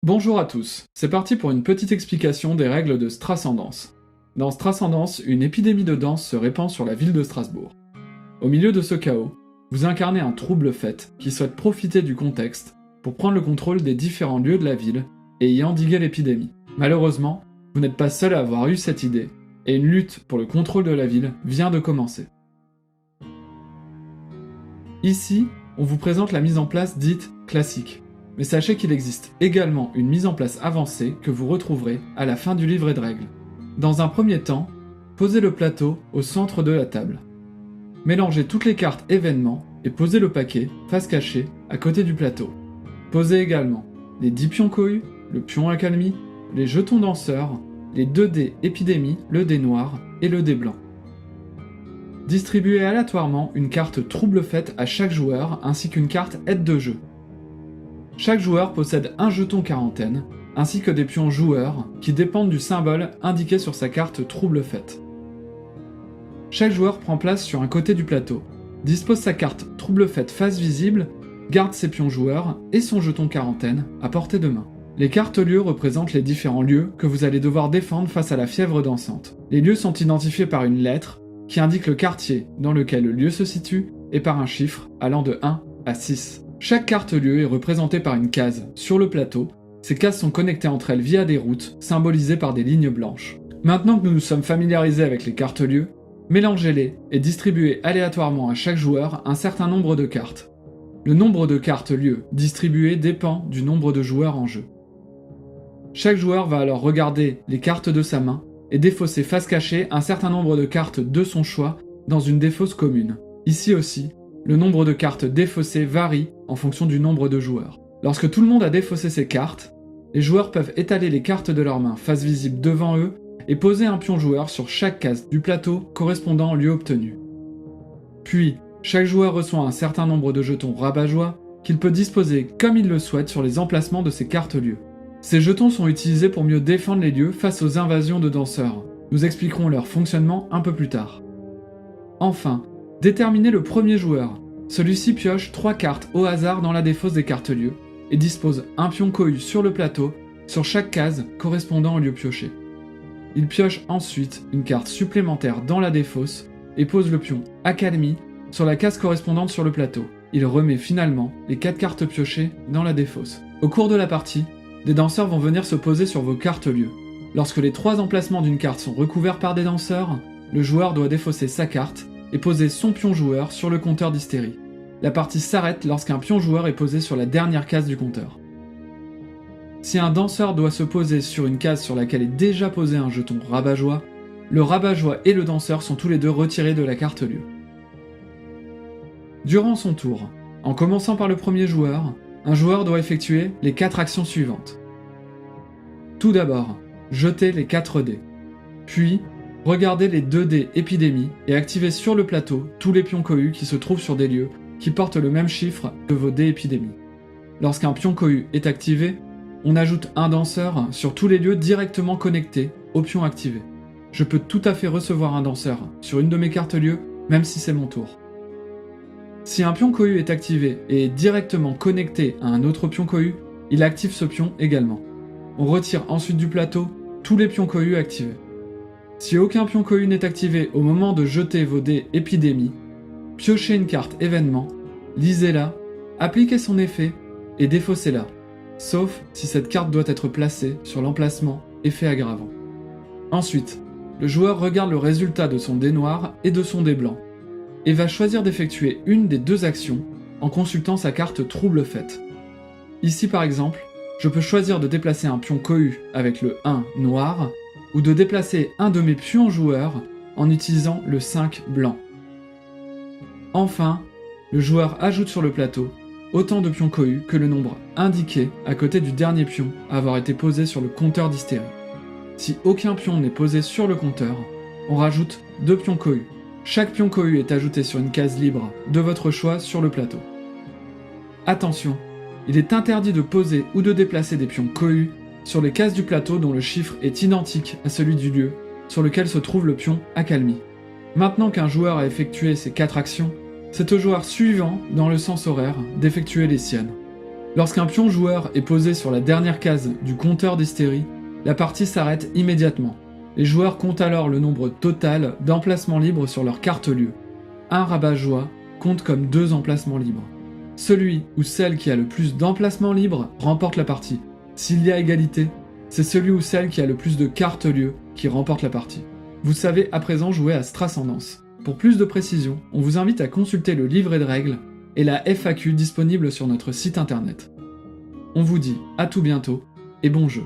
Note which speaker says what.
Speaker 1: Bonjour à tous, c'est parti pour une petite explication des règles de Strascendance. Dans Strascendance, une épidémie de danse se répand sur la ville de Strasbourg. Au milieu de ce chaos, vous incarnez un trouble fait qui souhaite profiter du contexte pour prendre le contrôle des différents lieux de la ville et y endiguer l'épidémie. Malheureusement, vous n'êtes pas seul à avoir eu cette idée, et une lutte pour le contrôle de la ville vient de commencer. Ici, on vous présente la mise en place dite classique. Mais sachez qu'il existe également une mise en place avancée que vous retrouverez à la fin du livret de règles. Dans un premier temps, posez le plateau au centre de la table. Mélangez toutes les cartes événements et posez le paquet, face cachée, à côté du plateau. Posez également les 10 pions cohus, le pion accalmie, les jetons danseurs, les 2 dés épidémie, le dé noir et le dé blanc. Distribuez aléatoirement une carte trouble faite à chaque joueur ainsi qu'une carte aide de jeu. Chaque joueur possède un jeton quarantaine, ainsi que des pions joueurs qui dépendent du symbole indiqué sur sa carte trouble faite. Chaque joueur prend place sur un côté du plateau, dispose sa carte trouble faite face visible, garde ses pions joueurs et son jeton quarantaine à portée de main. Les cartes lieux représentent les différents lieux que vous allez devoir défendre face à la fièvre dansante. Les lieux sont identifiés par une lettre qui indique le quartier dans lequel le lieu se situe et par un chiffre allant de 1 à 6. Chaque carte lieu est représentée par une case sur le plateau. Ces cases sont connectées entre elles via des routes, symbolisées par des lignes blanches. Maintenant que nous nous sommes familiarisés avec les cartes lieux, mélangez-les et distribuez aléatoirement à chaque joueur un certain nombre de cartes. Le nombre de cartes lieux distribuées dépend du nombre de joueurs en jeu. Chaque joueur va alors regarder les cartes de sa main et défausser face cachée un certain nombre de cartes de son choix dans une défausse commune. Ici aussi, le nombre de cartes défaussées varie en fonction du nombre de joueurs. Lorsque tout le monde a défaussé ses cartes, les joueurs peuvent étaler les cartes de leur main face visible devant eux et poser un pion joueur sur chaque case du plateau correspondant au lieu obtenu. Puis, chaque joueur reçoit un certain nombre de jetons rabat-joie qu'il peut disposer comme il le souhaite sur les emplacements de ses cartes lieux. Ces jetons sont utilisés pour mieux défendre les lieux face aux invasions de danseurs. Nous expliquerons leur fonctionnement un peu plus tard. Enfin, déterminez le premier joueur. Celui-ci pioche 3 cartes au hasard dans la défausse des cartes lieux et dispose un pion cohu sur le plateau sur chaque case correspondant au lieu pioché. Il pioche ensuite une carte supplémentaire dans la défausse et pose le pion accalmie sur la case correspondante sur le plateau. Il remet finalement les 4 cartes piochées dans la défausse. Au cours de la partie, des danseurs vont venir se poser sur vos cartes lieux. Lorsque les 3 emplacements d'une carte sont recouverts par des danseurs, le joueur doit défausser sa carte et poser son pion joueur sur le compteur d'hystérie. La partie s'arrête lorsqu'un pion joueur est posé sur la dernière case du compteur. Si un danseur doit se poser sur une case sur laquelle est déjà posé un jeton rabat-joie, le rabat-joie et le danseur sont tous les deux retirés de la carte lieu. Durant son tour, en commençant par le premier joueur, un joueur doit effectuer les 4 actions suivantes. Tout d'abord, jeter les 4 dés. Puis, regardez les 2 dés épidémie et activez sur le plateau tous les pions cohus qui se trouvent sur des lieux qui portent le même chiffre que vos dés épidémie. Lorsqu'un pion cohu est activé, on ajoute un danseur sur tous les lieux directement connectés au pion activé. Je peux tout à fait recevoir un danseur sur une de mes cartes lieux, même si c'est mon tour. Si un pion cohu est activé et est directement connecté à un autre pion cohu, il active ce pion également. On retire ensuite du plateau tous les pions cohus activés. Si aucun pion cohu n'est activé au moment de jeter vos dés épidémie, piochez une carte événement, lisez-la, appliquez son effet et défaussez-la, sauf si cette carte doit être placée sur l'emplacement effet aggravant. Ensuite, le joueur regarde le résultat de son dé noir et de son dé blanc, et va choisir d'effectuer une des 2 actions en consultant sa carte trouble faite. Ici par exemple, je peux choisir de déplacer un pion cohu avec le 1 noir, ou de déplacer un de mes pions joueurs en utilisant le 5 blanc. Enfin, le joueur ajoute sur le plateau autant de pions cohus que le nombre indiqué à côté du dernier pion à avoir été posé sur le compteur d'hystérie. Si aucun pion n'est posé sur le compteur, on rajoute 2 pions cohus. Chaque pion cohu est ajouté sur une case libre de votre choix sur le plateau. Attention, il est interdit de poser ou de déplacer des pions cohus sur les cases du plateau dont le chiffre est identique à celui du lieu sur lequel se trouve le pion accalmie. Maintenant qu'un joueur a effectué ces 4 actions, c'est au joueur suivant, dans le sens horaire, d'effectuer les siennes. Lorsqu'un pion joueur est posé sur la dernière case du compteur d'hystérie, la partie s'arrête immédiatement. Les joueurs comptent alors le nombre total d'emplacements libres sur leur carte-lieu. Un rabat-joie compte comme 2 emplacements libres. Celui ou celle qui a le plus d'emplacements libres remporte la partie. S'il y a égalité, c'est celui ou celle qui a le plus de cartes-lieu qui remporte la partie. Vous savez à présent jouer à Strascendance. Pour plus de précision, on vous invite à consulter le livret de règles et la FAQ disponible sur notre site internet. On vous dit à tout bientôt et bon jeu.